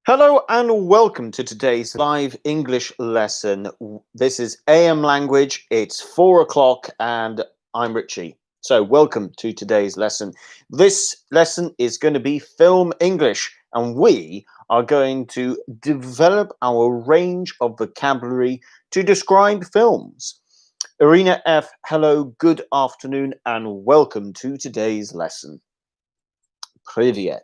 Hello and welcome to today's live English lesson. This is AM language. It's 4 o'clock and I'm Richie. So, welcome to today's lesson. This lesson is going to be film English, and we are going to develop our range of vocabulary to describe films. Irina F., hello, good afternoon, and welcome to today's lesson. Привет.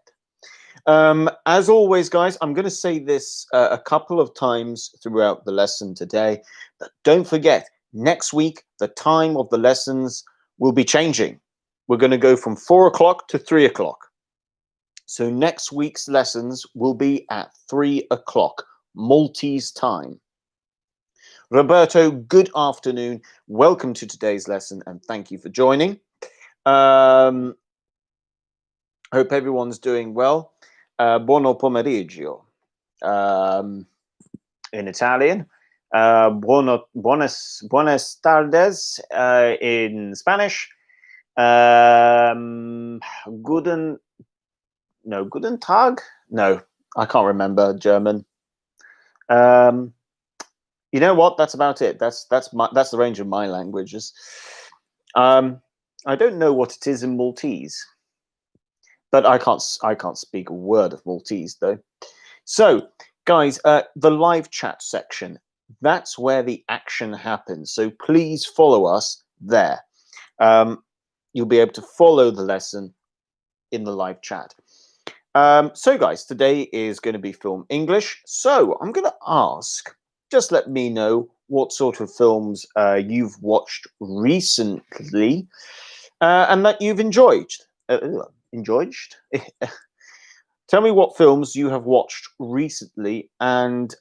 As always, guys, I'm going to say this a couple of times throughout the lesson today, but don't forget, next week, the time of the lessons will be changing. We're going to go from 4 o'clock to 3 o'clock. So next week's lessons will be at 3 o'clock, Maltese time. Roberto, good afternoon. Welcome to today's lesson, and thank you for joining. Hope everyone's doing well. Buono pomeriggio in Italian. Buenas tardes in Spanish. Guten Tag? No, I can't remember German. You know what? That's about it. That's the range of my languages. I don't know what it is in Maltese. But I can't speak a word of Maltese though. So, guys, the live chat section, that's where the action happens. So please follow us there. You'll be able to follow the lesson in the live chat. So, guys, today is going to be film English. So I'm going to ask, just let me know what sort of films you've watched recently and that you've enjoyed. Tell me what films you have watched recently, and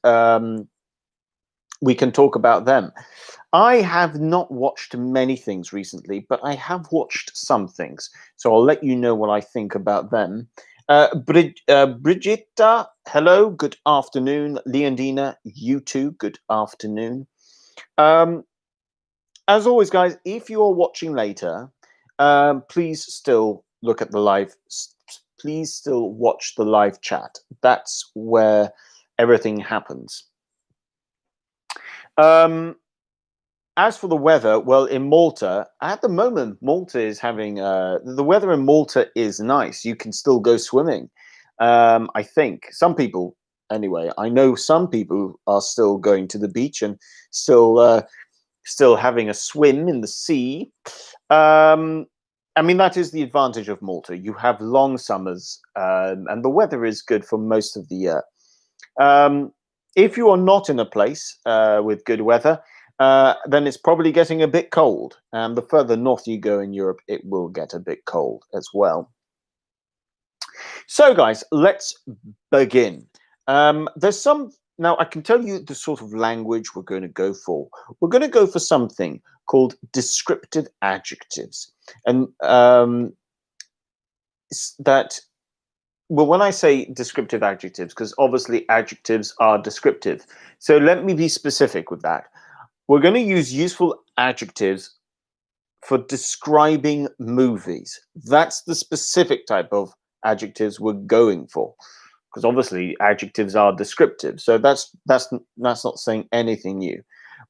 we can talk about them. I have not watched many things recently, but I have watched some things, so I'll let you know what I think about them. Brigitta, hello, good afternoon. Leondina, you too, good afternoon. As always, guys, if you are watching later, please still look at the live. Please still watch the live chat. That's where everything happens. As for the weather, well, in Malta, at the moment, Malta is having the weather in Malta is nice. You can still go swimming. I think some people, anyway, I know some people are still going to the beach and still having a swim in the sea. I mean, that is the advantage of Malta. You have long summers, and the weather is good for most of the year. If you are not in a place with good weather, then it's probably getting a bit cold. The further north you go in Europe, it will get a bit cold as well. So, guys, let's begin. There's some. Now, I can tell you the sort of language we're going to go for. We're going to go for something called descriptive adjectives. And that, well, when I say descriptive adjectives, because obviously adjectives are descriptive. So let me be specific with that. We're going to use useful adjectives for describing movies. That's the specific type of adjectives we're going for. Because obviously adjectives are descriptive, so that's not saying anything new.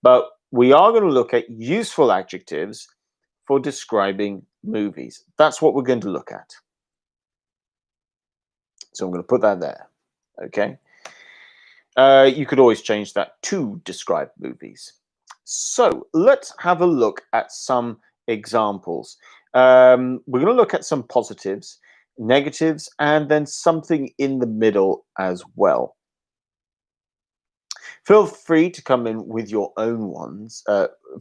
But we are going to look at useful adjectives for describing movies. That's what we're going to look at. So I'm going to put that there. Okay. You could always change that to describe movies. So let's have a look at some examples. We're going to look at some positives, negatives, and then something in the middle as well. Feel free to come in with your own ones.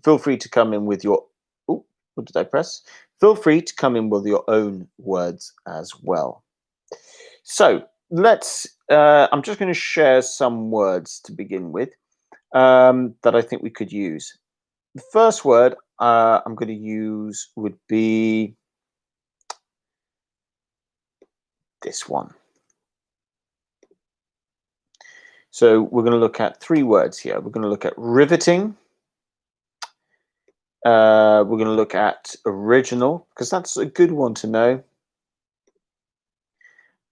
Feel free to come in with your. Oh, what did I press? Feel free to come in with your own words as well. So let's. I'm just going to share some words to begin with that I think we could use. The first word I'm going to use would be this one. So we're going to look at three words here. We're going to look at riveting. We're going to look at original, because that's a good one to know.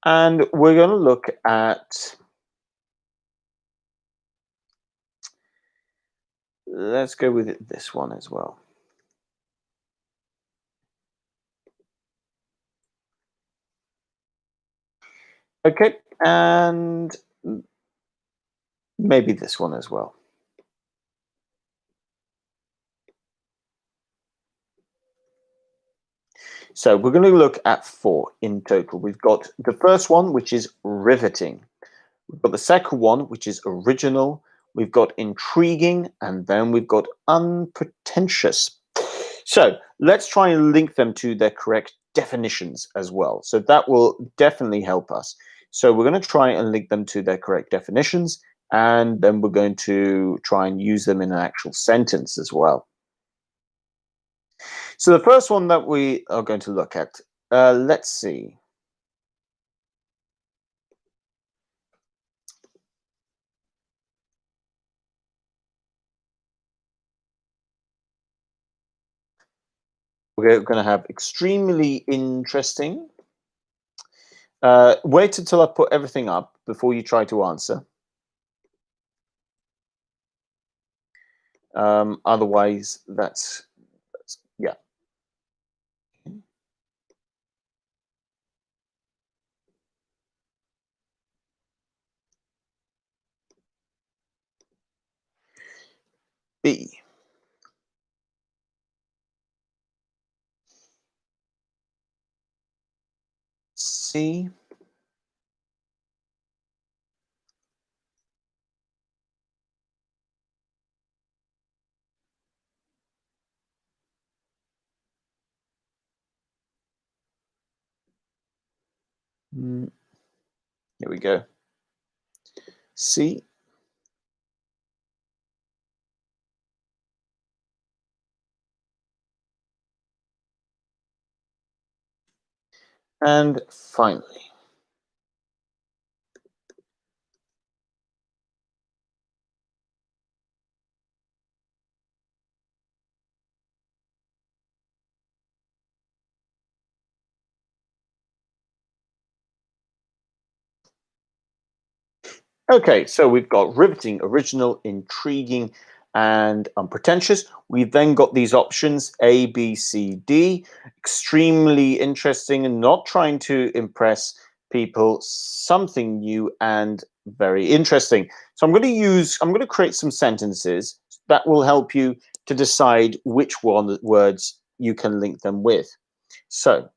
And we're going to look at let's go with this one as well. Okay, and maybe this one as well. So we're going to look at 4 in total. We've got the first one, which is riveting. We've got the second one, which is original. We've got intriguing, and then we've got unpretentious. So let's try and link them to their correct definitions as well. So that will definitely help us. So we're going to try and link them to their correct definitions, and then we're going to try and use them in an actual sentence as well. So the first one that we are going to look at, let's see. We're going to have extremely interesting. Wait until I put everything up before you try to answer. Otherwise, that's yeah. B. C. Here we go. C. And finally, okay, so we've got riveting, original, intriguing, and unpretentious. We've then got these options A, B, C, D. Extremely interesting and not trying to impress people, something new and very interesting. So I'm going to create some sentences that will help you to decide which one words you can link them with. So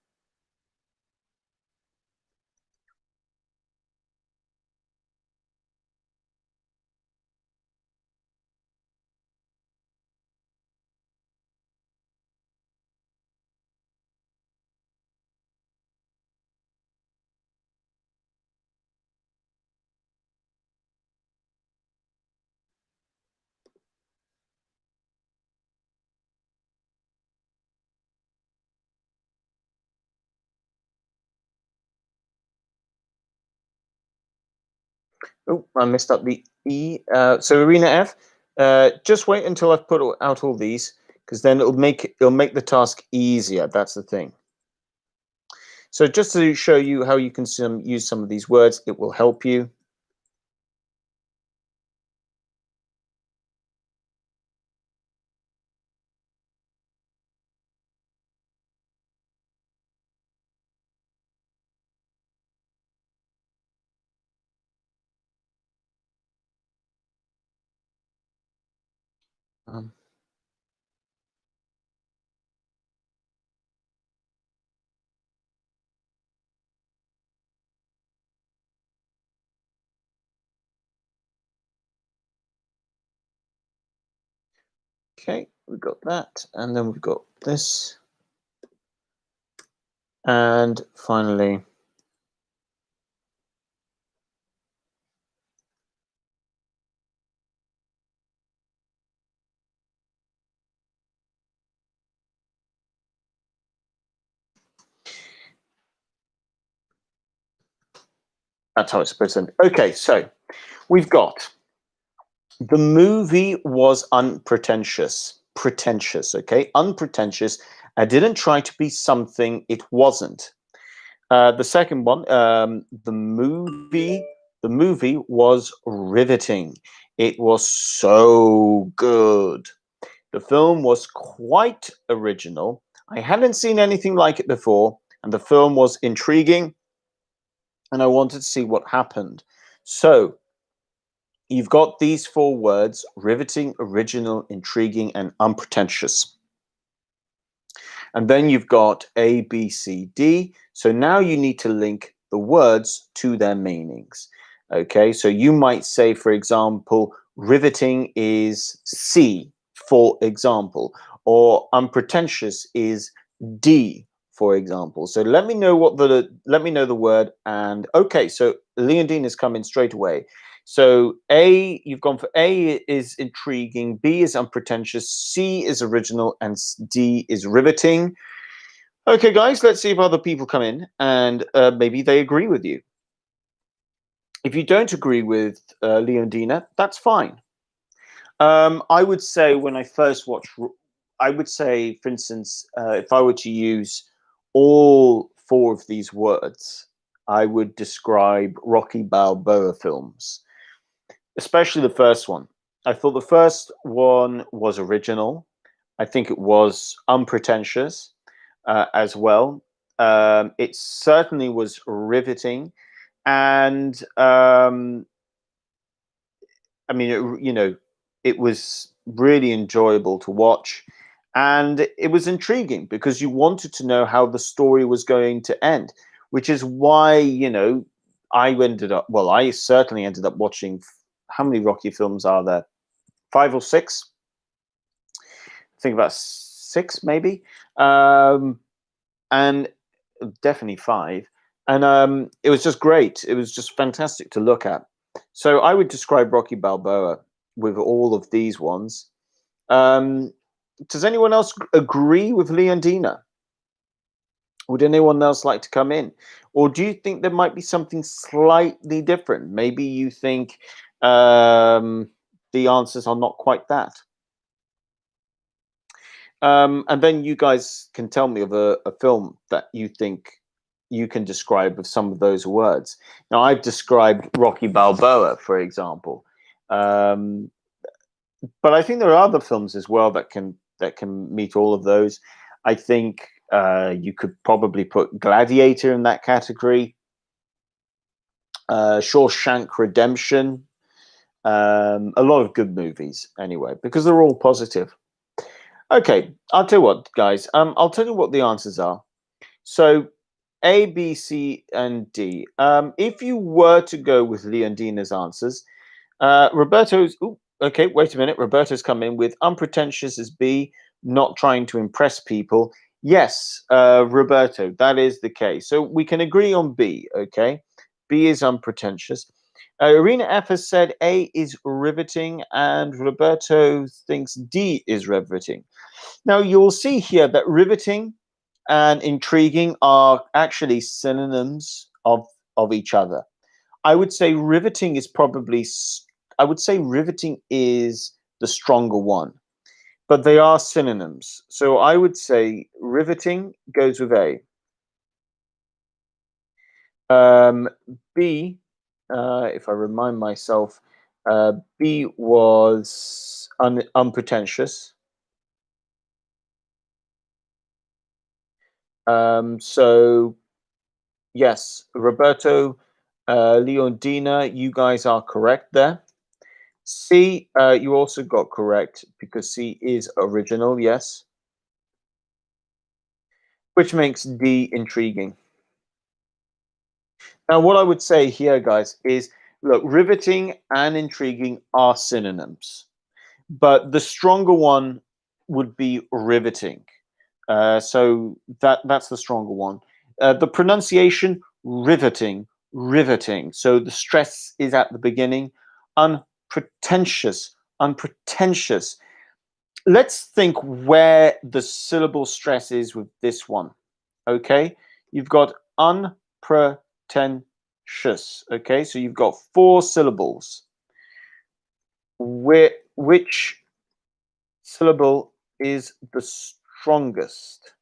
oh, I messed up the E. So Arena F. Just wait until I've put out all these, because then it'll make the task easier. That's the thing. So just to show you how you can use some of these words, it will help you. Um, okay, we've got that, and then we've got this, and finally. That's how it's supposed to end. Okay, so we've got the movie was unpretentious. Pretentious, okay? Unpretentious. I didn't try to be something it wasn't. The second one, the movie was riveting. It was so good. The film was quite original. I hadn't seen anything like it before, and the film was intriguing, and I wanted to see what happened. So, you've got these four words: riveting, original, intriguing, and unpretentious. And then you've got A, B, C, D. So now you need to link the words to their meanings. Okay, so you might say, for example, riveting is C, for example, or unpretentious is D, for example. So let me know the word. And okay, so Leondine is coming straight away. So A, you've gone for A is intriguing, B is unpretentious, C is original, and D is riveting. Okay, guys, let's see if other people come in and maybe they agree with you. If you don't agree with Leondina, that's fine. I would say when I first watched, I would say, for instance, if I were to use all four of these words, I would describe Rocky Balboa films, especially the first one. I thought the first one was original. I think it was unpretentious as well. It certainly was riveting, and I mean, it was really enjoyable to watch, and it was intriguing because you wanted to know how the story was going to end, which is why I ended up. Well, I certainly ended up watching. How many Rocky films are there? Five or six? I think about six, maybe, and definitely five. And it was just great. It was just fantastic to look at. So I would describe Rocky Balboa with all of these ones. Um, does anyone else agree with Leondina? Would anyone else like to come in? Or do you think there might be something slightly different? Maybe you think the answers are not quite that. And then you guys can tell me of a film that you think you can describe with some of those words. Now, I've described Rocky Balboa, for example, um, but I think there are other films as well that can meet all of those. I think you could probably put Gladiator in that category, Shawshank Redemption, a lot of good movies anyway, because they're all positive. Okay, I'll tell you what, guys. I'll tell you what the answers are. So A, B, C, and D. If you were to go with Leondina's answers, Roberto's. Ooh, okay, wait a minute. Roberto's come in with unpretentious as B, not trying to impress people. Yes, Roberto, that is the case. So we can agree on B. Okay, B is unpretentious. Irina F has said A is riveting, and Roberto thinks D is riveting. Now you'll see here that riveting and intriguing are actually synonyms of each other. I would say riveting is probably I would say riveting is the stronger one, but they are synonyms. So I would say riveting goes with A. Um, B, if I remind myself, B was unpretentious. So yes, Roberto, Leondina, you guys are correct there. C, you also got correct because C is original, yes, which makes D intriguing. Now, what I would say here, guys, is look, riveting and intriguing are synonyms, but the stronger one would be riveting. So that's the stronger one. The pronunciation riveting, riveting. So the stress is at the beginning. Unpretentious, unpretentious. Let's think where the syllable stress is with this one. Okay, you've got unpretentious. Okay, so you've got four syllables. Which syllable is the strongest?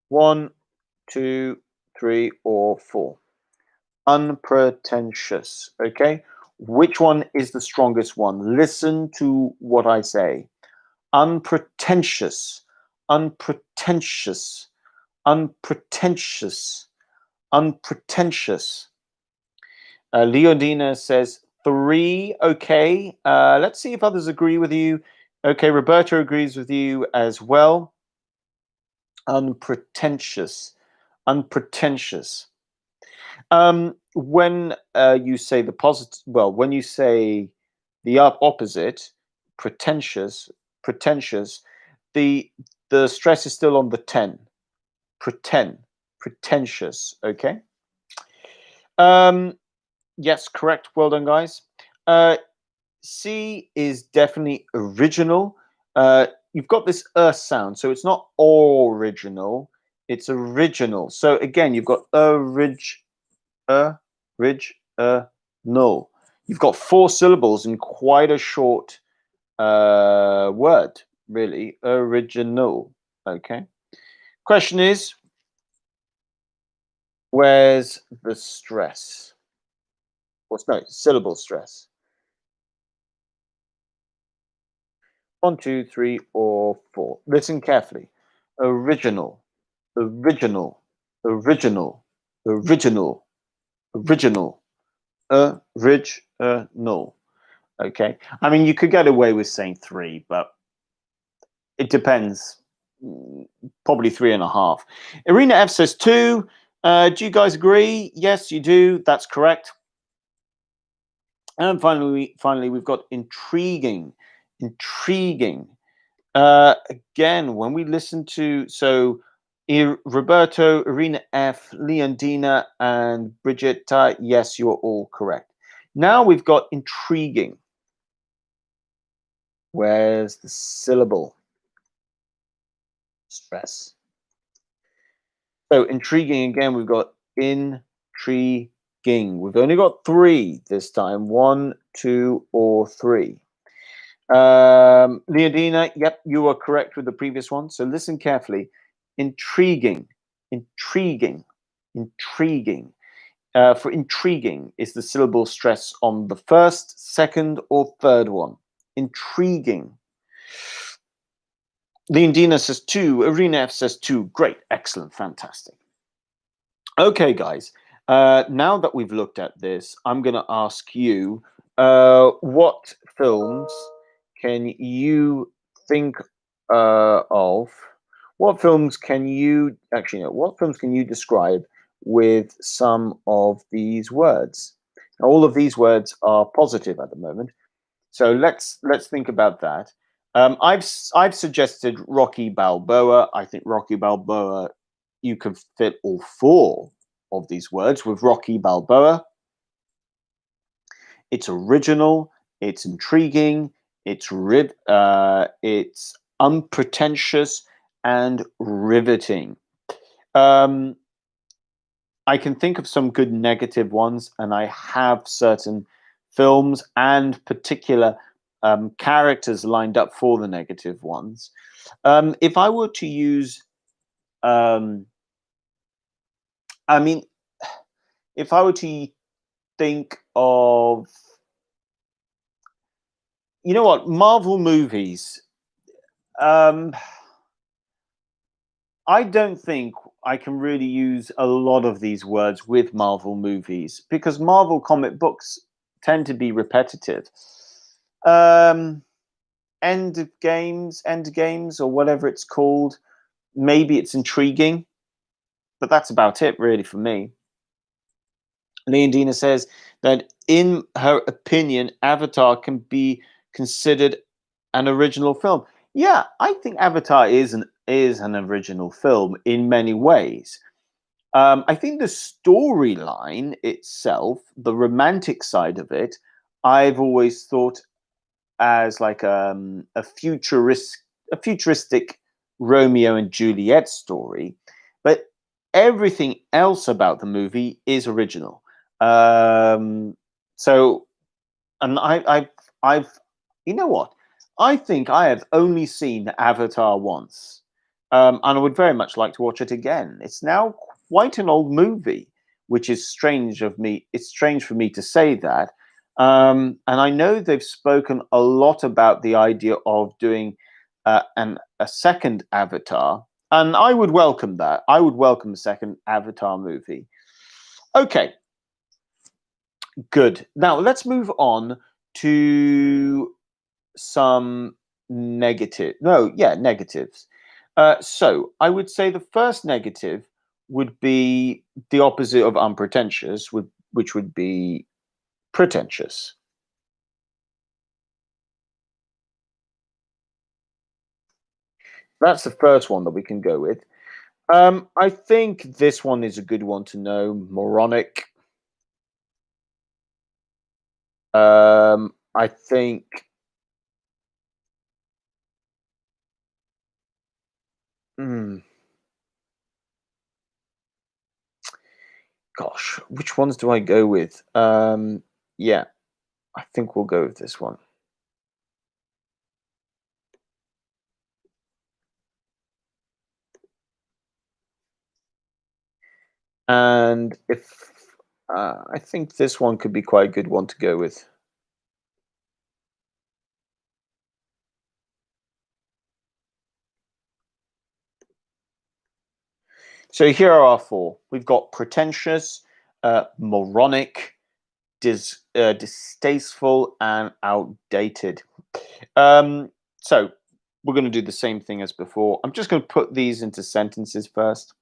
One, two, three, or four. Unpretentious. Okay. Which one is the strongest one? Listen to what I say. Unpretentious, unpretentious, unpretentious, unpretentious. Leodina says 3. Okay. Let's see if others agree with you. Okay, Roberto agrees with you as well. Unpretentious, unpretentious. When you say the positive, well, when you say the opposite, pretentious, pretentious, the stress is still on the 10. Pretentious. Okay. Yes, correct. Well done, guys. C is definitely original. You've got this sound, so it's not original, it's original. So again, you've got no. You've got 4 syllables in quite a short word, really. Original. Okay. Question is, where's the stress? What's no syllable stress? 1, 2, 3, or 4. Listen carefully. Original, original, original, original, original, original. Okay. I mean, you could get away with saying 3, but it depends. Probably 3.5. Irina F says 2. Do you guys agree? Yes, you do. That's correct. And finally, we've got intriguing. Intriguing. Again, when we listen to Roberto, Irina F, Leondina, and Brigitta, yes, you're all correct. Now we've got intriguing. Where's the syllable stress? So intriguing again, we've got intriguing. We've only got 3 this time. 1, 2, or 3. Leodina, yep, you are correct with the previous one. So listen carefully. Intriguing, intriguing, intriguing. For intriguing is the syllable stress on the first, second, or third one. Intriguing. Leondina says 2. Irina F says 2. Great, excellent, fantastic. Okay, guys. Now that we've looked at this, I'm going to ask you, what films can you think of? What films can you actually know? What films can you describe with some of these words? Now, all of these words are positive at the moment, so let's think about that. I've suggested Rocky Balboa. I think Rocky Balboa, you can fit all 4 of these words with Rocky Balboa. It's original, it's intriguing, it's unpretentious and riveting. I can think of some good negative ones, and I have certain films and particular characters lined up for the negative ones. If I were to use, I mean, if I were to think of, you know what, Marvel movies, I don't think I can really use a lot of these words with Marvel movies because Marvel comic books tend to be repetitive. End games, or whatever it's called. Maybe it's intriguing, but that's about it really for me. Leondina says that in her opinion, Avatar can be considered an original film. Yeah, I think Avatar is an original film in many ways. I think the storyline itself, the romantic side of it, I've always thought as like a futuristic Romeo and Juliet story, but everything else about the movie is original. So, and I've, you know what? I think I have only seen Avatar once, and I would very much like to watch it again. It's now quite an old movie, which is strange of me. It's strange for me to say that. And I know they've spoken a lot about the idea of doing a second Avatar, and I would welcome that. I would welcome a second Avatar movie. Okay, good. Now let's move on to some negatives. So I would say the first negative would be the opposite of unpretentious, which would be pretentious. That's the first one that we can go with. I think this one is a good one to know. Moronic. I think. Hmm, gosh, which ones do I go with? Yeah, I think we'll go with this one. And if I think this one could be quite a good one to go with. So here are our four. We've got pretentious, moronic, distasteful, and outdated. So we're going to do the same thing as before. I'm just going to put these into sentences first.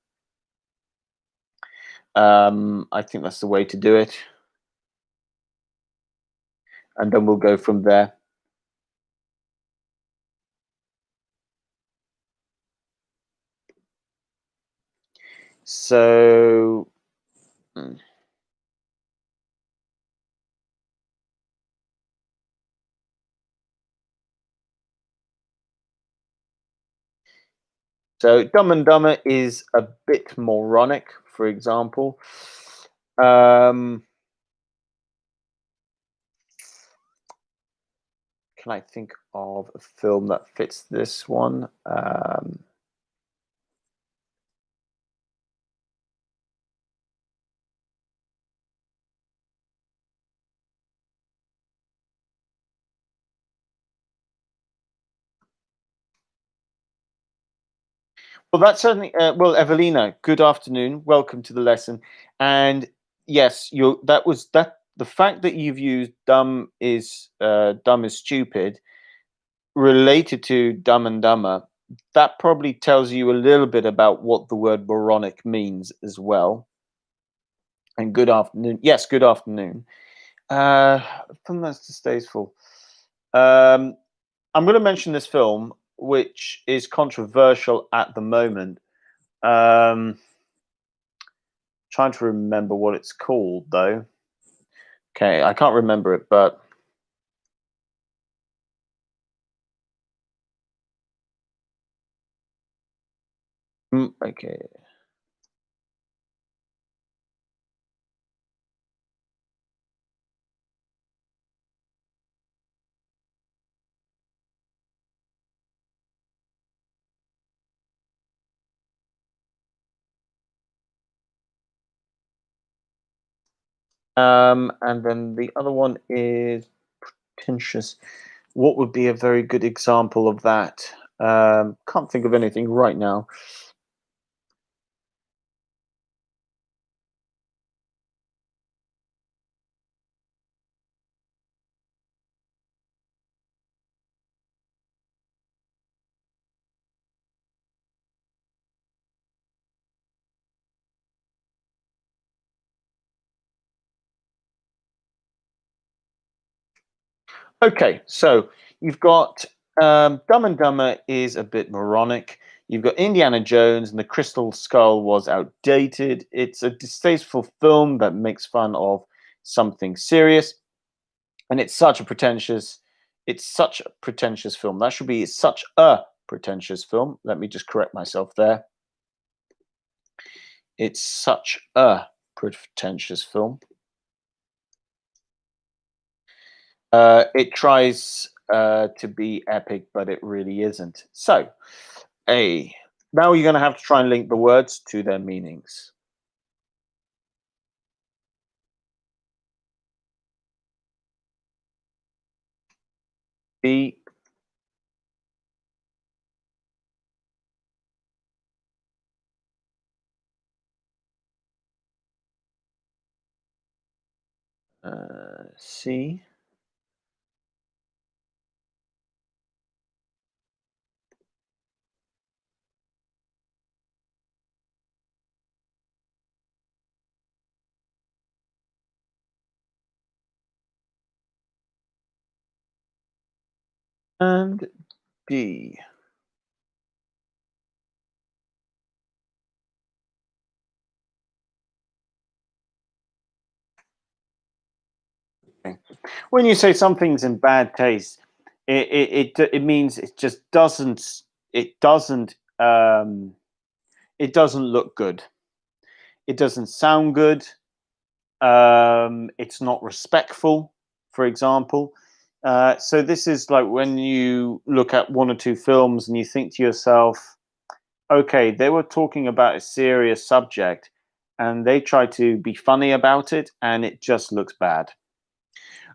I think that's the way to do it. And then we'll go from there. So, mm, so Dumb and Dumber is a bit moronic, for example. Um, can I think of a film that fits this one? Well, that's certainly well, Evelina. Good afternoon. Welcome to the lesson. And yes, you that was that. The fact that you've used dumb is stupid related to Dumb and Dumber. That probably tells you a little bit about what the word moronic means as well. And good afternoon. Yes, good afternoon. Film that's distasteful. Um, I'm going to mention this film, which is controversial at the moment. Um, Trying to remember what it's called though. Okay, I can't remember it, but okay. And then the other one is pretentious. What would be a very good example of that? Can't think of anything right now. Okay, so you've got Dumb and Dumber is a bit moronic. You've got Indiana Jones and the Crystal Skull was outdated. It's a distasteful film that makes fun of something serious, and it's such a pretentious film. That should be such a pretentious film. Let me just correct myself there. It's such a pretentious film. It tries to be epic, but it really isn't. So, A. Now you're going to have to try and link the words to their meanings. B. C. And D. Okay. When you say something's in bad taste, it means it doesn't it doesn't look good. It doesn't sound good. It's not respectful, for example. So this is like when you look at one or two films and you think to yourself, okay, they were talking about a serious subject and they try to be funny about it and it just looks bad.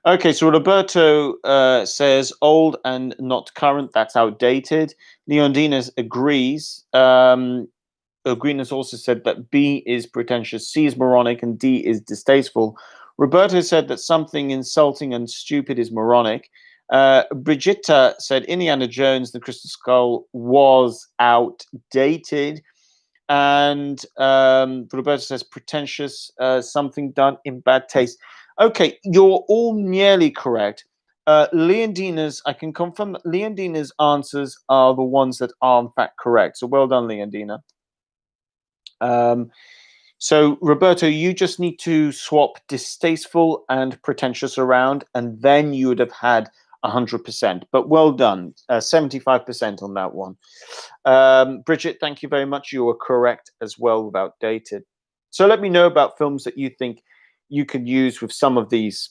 Okay, so Roberto says old and not current, that's outdated. Leondinas agrees. Agreement also said that B is pretentious, C is moronic, and D is distasteful. Roberto said that something insulting and stupid is moronic. Brigitta said Indiana Jones, the Crystal Skull was outdated. And Roberto says pretentious, something done in bad taste. Okay, you're all nearly correct. Leondina's, I can confirm that Leondina's answers are the ones that are in fact correct. So well done, Leondina. So Roberto, you just need to swap distasteful and pretentious around, and then you would have had 100%. But well done, 75% on that one. Bridget, thank you very much. You were correct as well with outdated. So let me know about films that you think you could use with some of these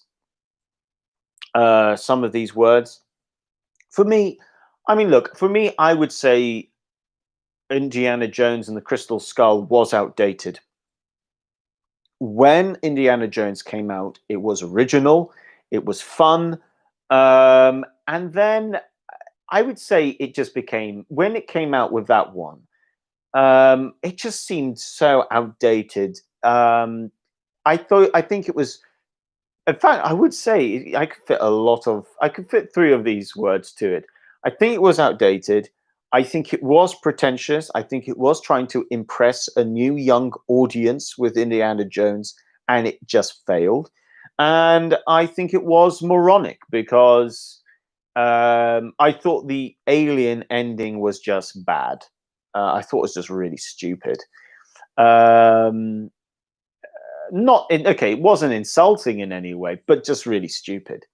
words. For me, I mean, look, for me, I would say Indiana Jones and the Crystal Skull was outdated. When Indiana Jones came out, it was original, it was fun, and then I would say it just became, when it came out with that one, it just seemed so outdated. I think it was, in fact, I would say I could fit three of these words to it. I think it was outdated. I think it was pretentious. I think it was trying to impress a new young audience with Indiana Jones, and it just failed. And I think it was moronic because I thought the alien ending was just bad. I thought it was just really stupid. Um, Not in, okay, it wasn't insulting in any way, but just really stupid.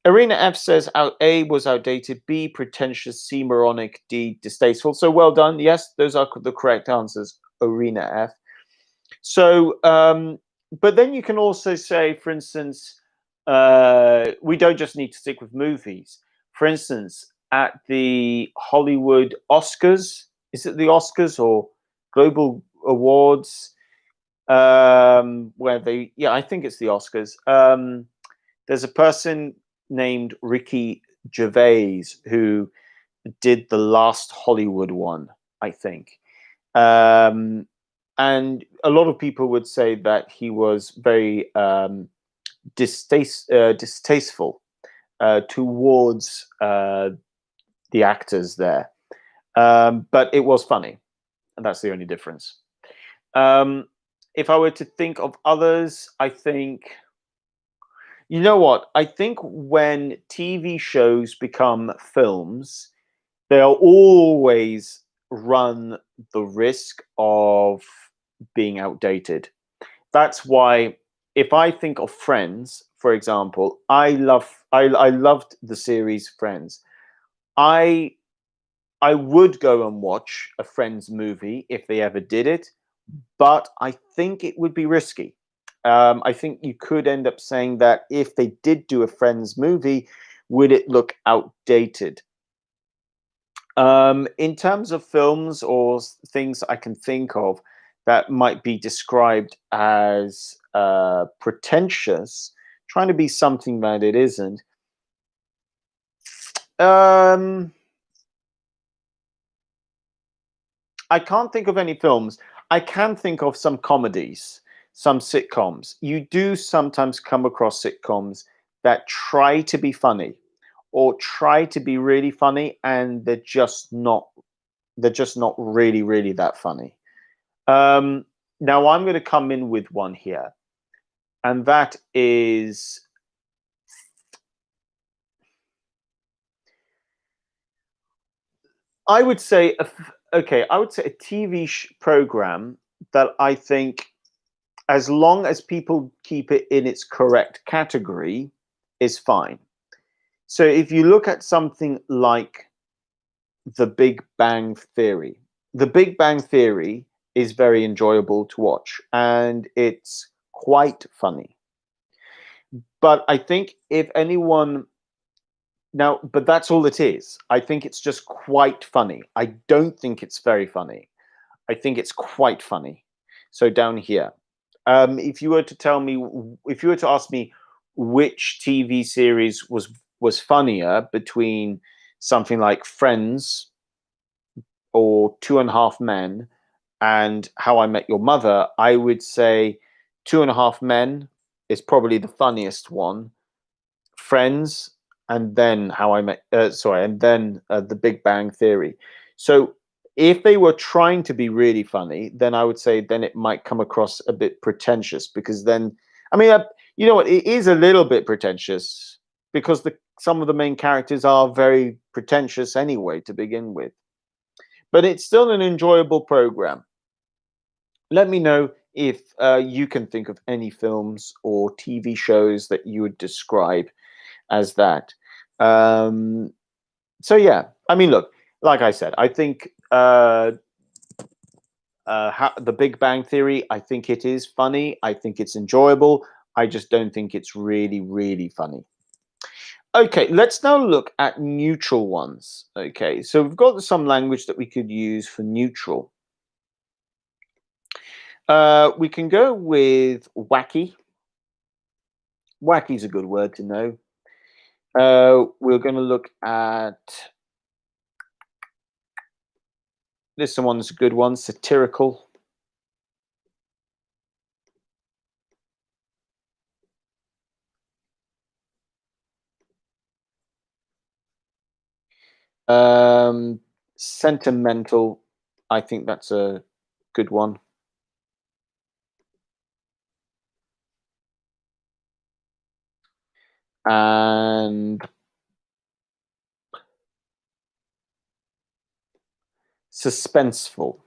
Arena F says A was outdated, B pretentious, C moronic, D distasteful. So well done. Yes, those are the correct answers. Arena F. So, but then you can also say, for instance, we don't just need to stick with movies. For instance, at the Hollywood Oscars, is it the Oscars or Global Awards? Where they, yeah, I think it's the Oscars. There's a person named Ricky Gervais who did the last Hollywood one, I think. And a lot of people would say that he was very distasteful towards the actors there. But it was funny, and that's the only difference. If I were to think of others, I think, you know what? I think when TV shows become films, they'll always run the risk of being outdated. That's why if I think of Friends, for example, I loved the series Friends. I I would go and watch a Friends movie if they ever did it, but I think it would be risky. I think you could end up saying that if they did do a Friends movie, would it look outdated? In terms of films or things I can think of that might be described as pretentious, trying to be something that it isn't. Um, I can't think of any films. I can think of some comedies, some sitcoms. You do sometimes come across sitcoms that try to be funny or try to be really funny, and they're just not really, really that funny. Um, Now I'm going to come in with one here, and that is, I would say, okay, I would say a TV program that I think, as long as people keep it in its correct category, is fine. So if you look at something like The Big Bang Theory, The Big Bang Theory is very enjoyable to watch, and it's quite funny. But I think if anyone now, but that's all it is. I think it's just quite funny. I don't think it's very funny. I think it's quite funny. So down here, if you were to tell me, if you were to ask me which TV series was funnier between something like Friends or Two and a Half Men and How I Met Your Mother, I would say Two and a Half Men is probably the funniest one. Friends, and then and then The Big Bang Theory. So if they were trying to be really funny, then I would say then it might come across a bit pretentious, because then, I mean, you know what, it is a little bit pretentious because some of the main characters are very pretentious anyway to begin with. But it's still an enjoyable program. Let me know if you can think of any films or TV shows that you would describe as that. Um, so yeah, I mean, look, like I said, I think The Big Bang Theory. I think it is funny. I think it's enjoyable. I just don't think it's really, really funny. Okay, let's now look at neutral ones. Okay, so we've got some language that we could use for neutral. We can go with wacky. Wacky is a good word to know. We're going to look at this one's a good one, satirical. Sentimental, I think that's a good one. And suspenseful.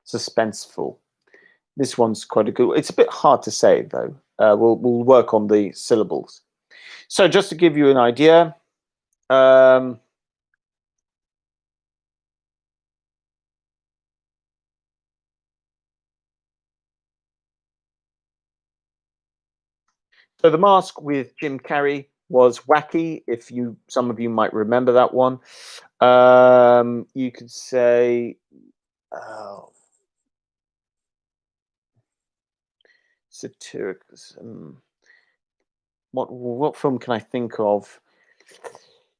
Suspenseful. This one's quite a good. It's a bit hard to say though. We'll work on the syllables. So just to give you an idea, um, so The Mask with Jim Carrey was wacky. If some of you might remember that one. You could say, oh, satirical. What film can I think of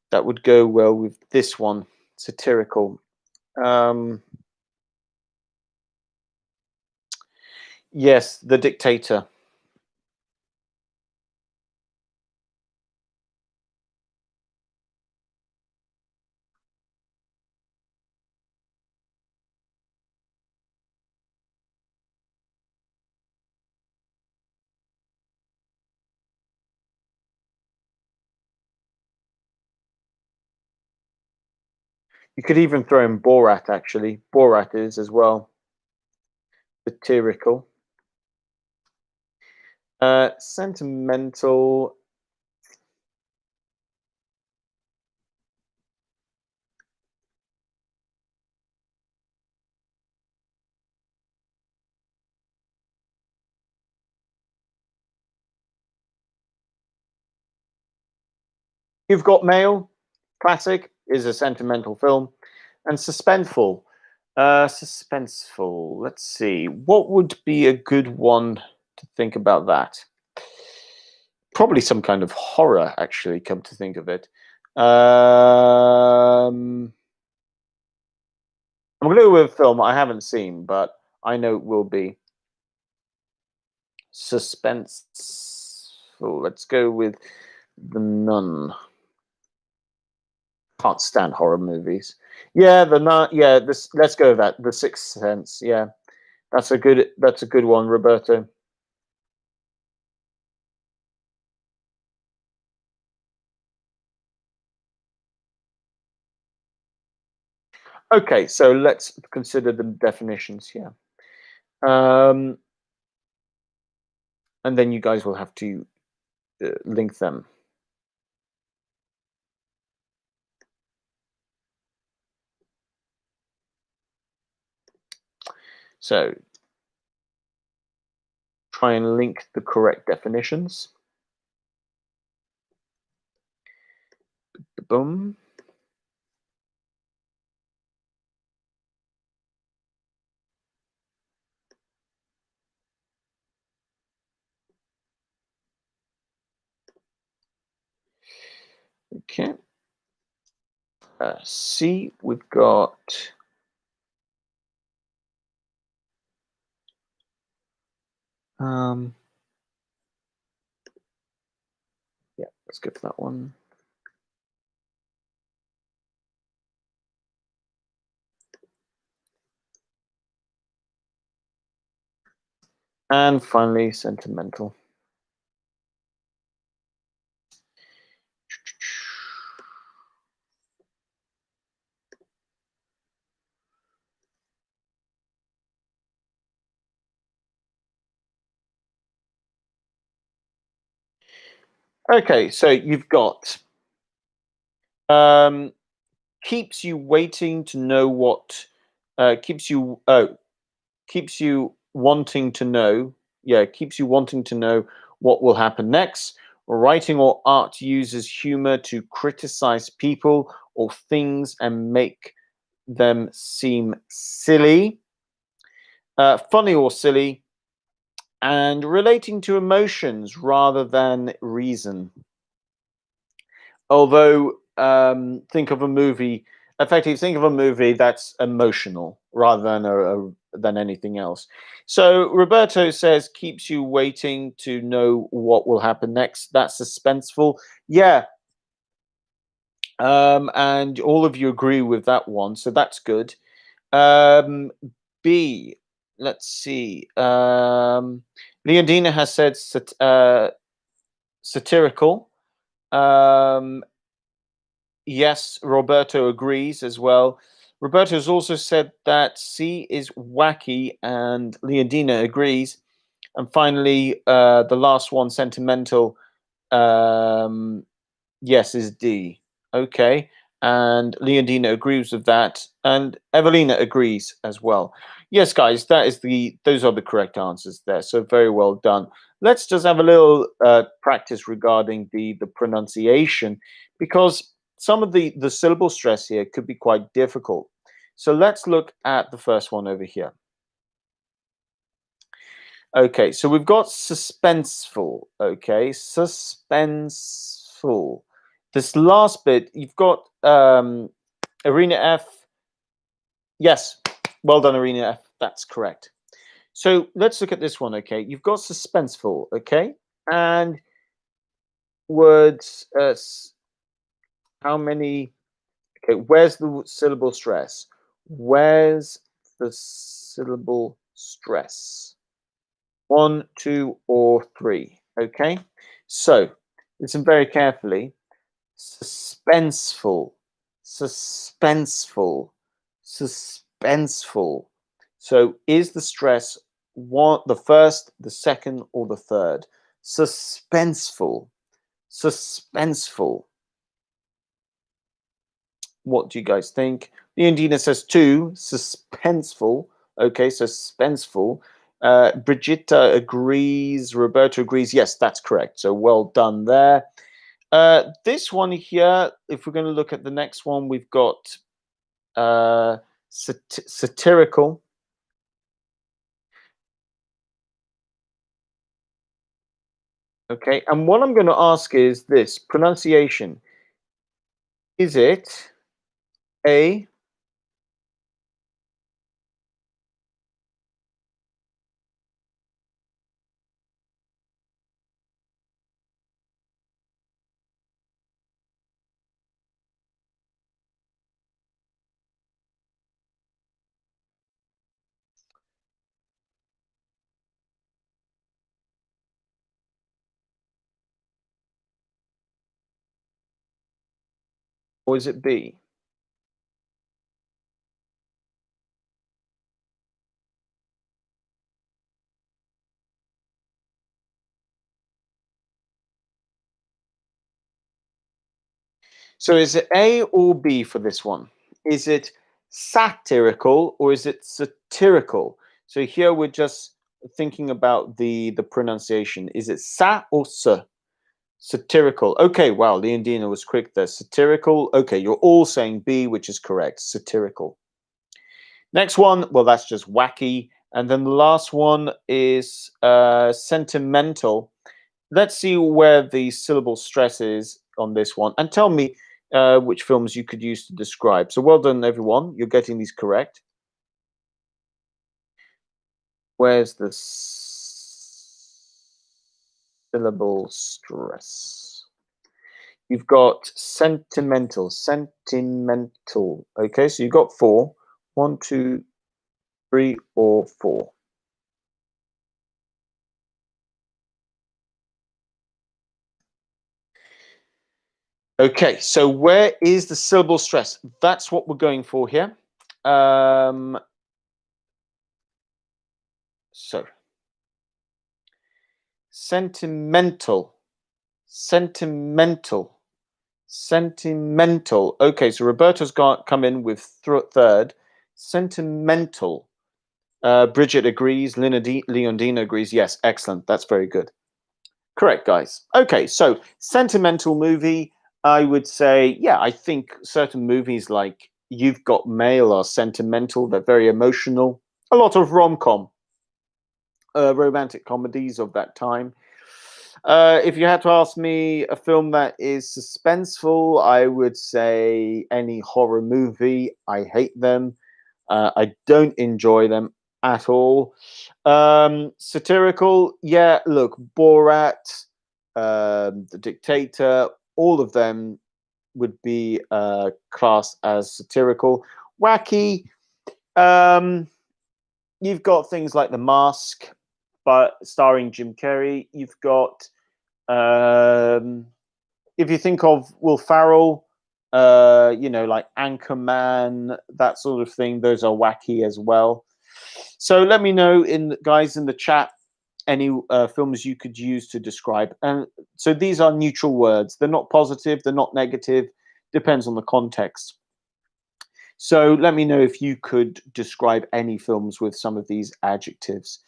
that would go well with this one? Satirical. Um, yes, The Dictator. You could even throw in Borat. Actually, Borat is as well satirical. Sentimental. You've Got Mail, classic, is a sentimental film, and Suspenseful. Suspenseful. Let's see. What would be a good one to think about that? Probably some kind of horror, actually, come to think of it. Um, I'm going to go with a film I haven't seen, but I know it will be suspense. Oh, let's go with The Nun. Can't stand horror movies. Yeah, The Nun. Yeah, this. Let's go with that. The Sixth Sense. Yeah, that's a good. That's a good one, Roberto. Okay, so let's consider the definitions here. Um, and then you guys will have to link them. So try and link the correct definitions. Boom. Okay. C, we've got um, yeah, let's go for that one. And finally, sentimental. Okay, so you've got um, keeps you waiting to know what keeps you wanting to know. Yeah, keeps you wanting to know what will happen next. Writing or art uses humor to criticize people or things and make them seem silly, funny or silly, and relating to emotions rather than reason. Although, think of a movie. Effectively, think of a movie that's emotional rather than than anything else. So Roberto says keeps you waiting to know what will happen next. That's suspenseful. Yeah, and all of you agree with that one, so that's good. Um, B. Let's see. Leondina has said satirical. Um, Yes, Roberto agrees as well. Roberto has also said that C is wacky, and Leondina agrees. And finally, the last one, sentimental. Um, Yes, is D. Okay. And Leondina agrees with that. And Evelina agrees as well. Yes, guys, those are the correct answers there. So very well done. Let's just have a little practice regarding the pronunciation, because some of the syllable stress here could be quite difficult. So let's look at the first one over here. Okay, so we've got suspenseful. Okay, suspenseful. This last bit, you've got Arena F. Yes, well done, Arena F. That's correct. So let's look at this one. Okay, you've got suspenseful. Okay, and words. How many? Okay, where's the syllable stress? Where's the syllable stress? One, two, or three. Okay. So listen very carefully. Suspenseful, suspenseful, suspenseful. So is the stress one, the first, the second, or the third? Suspenseful, suspenseful. What do you guys think? Leondina says two, suspenseful. Okay, so suspenseful. Brigitta agrees. Roberto agrees. Yes, that's correct. So well done there. This one here, if we're going to look at the next one, we've got satirical. Okay, and what I'm going to ask is this pronunciation. Is it A, or is it B? So is it A or B for this one? Is it satirical or is it satirical? So here we're just thinking about the pronunciation. Is it sa or s? Satirical. Okay, wow, Leondina was quick there. Satirical. Okay, you're all saying B, which is correct. Satirical. Next one, well, that's just wacky. And then the last one is sentimental. Let's see where the syllable stress is on this one. And tell me which films you could use to describe. So well done, everyone. You're getting these correct. Where's the syllable stress? You've got sentimental, sentimental. Okay, so you've got four. One, two, three, or four. Okay, so where is the syllable stress? That's what we're going for here. So, sentimental, sentimental, sentimental. Okay, so Roberto's got come in with third. Sentimental. Bridget agrees. Leondina agrees. Yes, excellent. That's very good. Correct, guys. Okay, so sentimental movie. I would say, yeah, I think certain movies like You've Got Mail are sentimental. They're very emotional. A lot of rom-com, romantic comedies of that time. If you had to ask me a film that is suspenseful, I would say any horror movie. I hate them. I don't enjoy them at all. Satirical, yeah, look, Borat, The Dictator, all of them would be classed as satirical. Wacky, um, you've got things like The Mask, but starring Jim Carrey. You've got, if you think of Will Ferrell, like Anchorman, that sort of thing, those are wacky as well. So let me know guys in the chat any films you could use to describe. And so these are neutral words. They're not positive, they're not negative, depends on the context. So let me know if you could describe any films with some of these adjectives.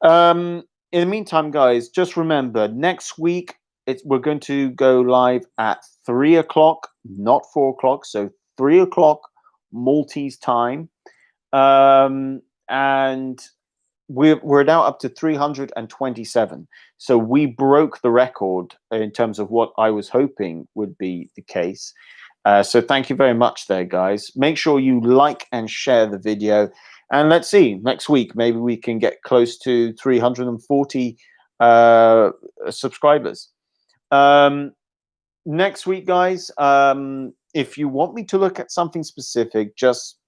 In the meantime, guys, just remember next week we're going to go live at 3 o'clock, not 4 o'clock. So 3 o'clock Maltese time. And we're now up to 327. So we broke the record in terms of what I was hoping would be the case. So thank you very much there, guys. Make sure you like and share the video. And let's see, next week, maybe we can get close to 340 subscribers. Next week, guys, if you want me to look at something specific, just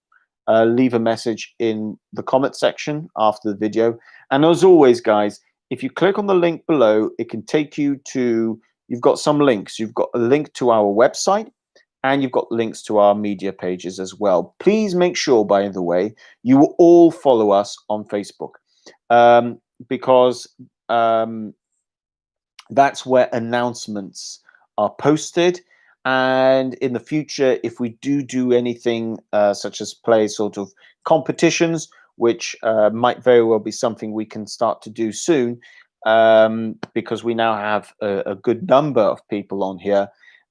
leave a message in the comment section after the video. And as always, guys, if you click on the link below, it can take you to, you've got some links. You've got a link to our website, and you've got links to our media pages as well. Please make sure, by the way, you all follow us on Facebook, because that's where announcements are posted. And in the future, if we do anything such as play sort of competitions, which might very well be something we can start to do soon, because we now have a good number of people on here,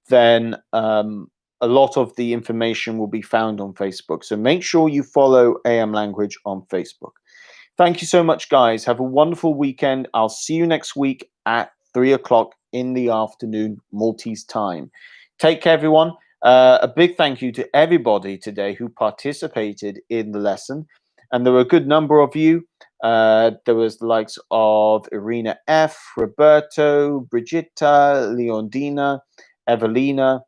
then a lot of the information will be found on Facebook. So make sure you follow AM Language on Facebook. Thank you so much, guys. Have a wonderful weekend. I'll see you next week at 3 o'clock in the afternoon, Maltese time. Take care, everyone. A big thank you to everybody today who participated in the lesson. And there were a good number of you. There was the likes of Irina F, Roberto, Brigitta, Leondina, Evelina,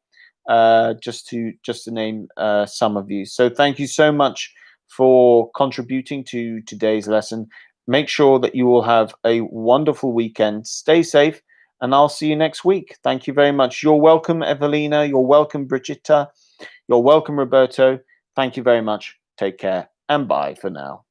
just to name some of you. So thank you so much for contributing to today's lesson. Make sure that you will have a wonderful weekend. Stay safe, and I'll see you next week. Thank you very much. You're welcome, Evelina. You're welcome, Brigitta. You're welcome, Roberto. Thank you very much. Take care, and bye for now.